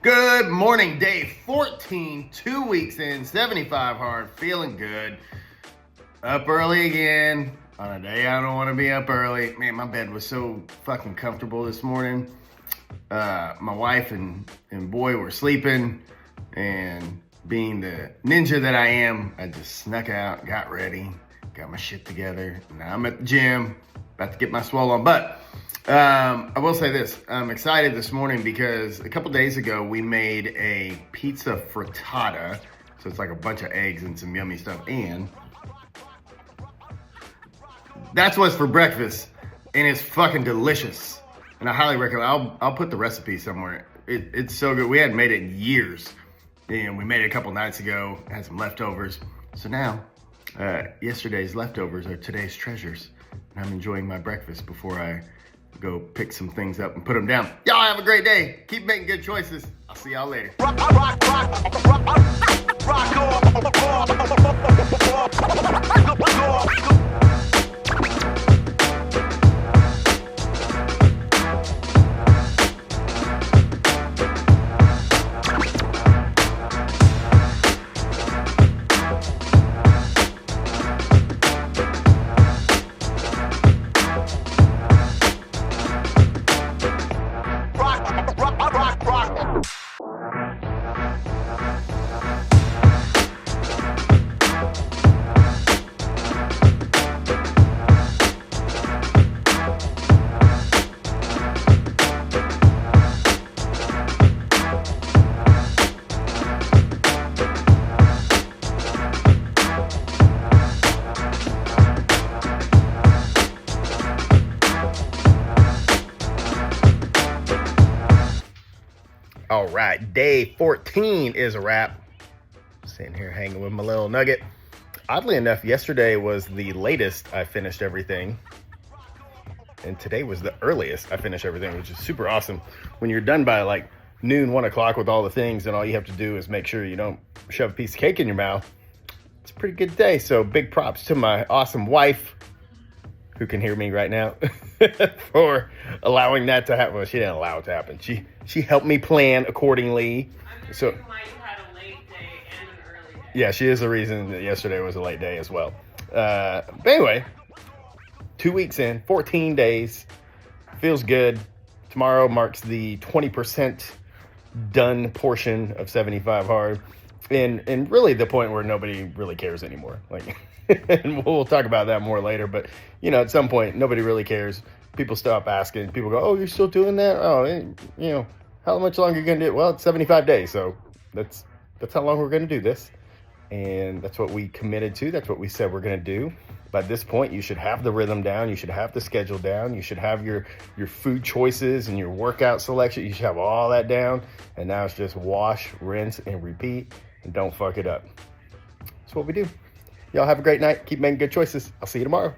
Good morning, day 14, 2 weeks in, 75 hard, feeling good. Up early again on a day I don't want to be up early. Man, my bed was so fucking comfortable this morning. My wife and boy were sleeping, and being the ninja that I am, I just snuck out, got ready, got my shit together. Now I'm at the gym, about to get my swole on. But I will say this, I'm excited this morning because a couple days ago we made a pizza frittata. So it's like a bunch of eggs and some yummy stuff. And that's what's for breakfast. And it's fucking delicious. And I highly recommend, I'll put the recipe somewhere. It's so good. We hadn't made it in years. And we made it a couple nights ago, had some leftovers. So now, yesterday's leftovers are today's treasures. And I'm enjoying my breakfast before I go pick some things up and put them down. Y'all have a great day. Keep making good choices. I'll see y'all later. All right, day 14 is a wrap. Sitting here hanging with my little nugget. Oddly enough, yesterday was the latest I finished everything. And today was the earliest I finished everything, which is super awesome. When you're done by like noon, 1 o'clock with all the things, and all you have to do is make sure you don't shove a piece of cake in your mouth. It's a pretty good day. So big props to my awesome wife, who can hear me right now, for allowing that to happen. Well, she didn't allow it to happen. She helped me plan accordingly. So why you had a late day and an early day. yeah, she is the reason that yesterday was a late day as well. But anyway, 2 weeks in, 14 days, feels good. Tomorrow marks the 20% done portion of 75 hard, and really the point where nobody really cares anymore. Like, and we'll talk about that more later. But you know, at some point, nobody really cares. People stop asking. People go, "Oh, you're still doing that? Oh, you know, how much longer are you gonna do it?" Well, it's 75 days, so that's how long we're gonna do this, and that's what we committed to. That's what we said we're gonna do. By this point, you should have the rhythm down. You should have the schedule down. You should have your food choices and your workout selection. You should have all that down. And now it's just wash, rinse, and repeat, and don't fuck it up. That's what we do. Y'all have a great night. Keep making good choices. I'll see you tomorrow.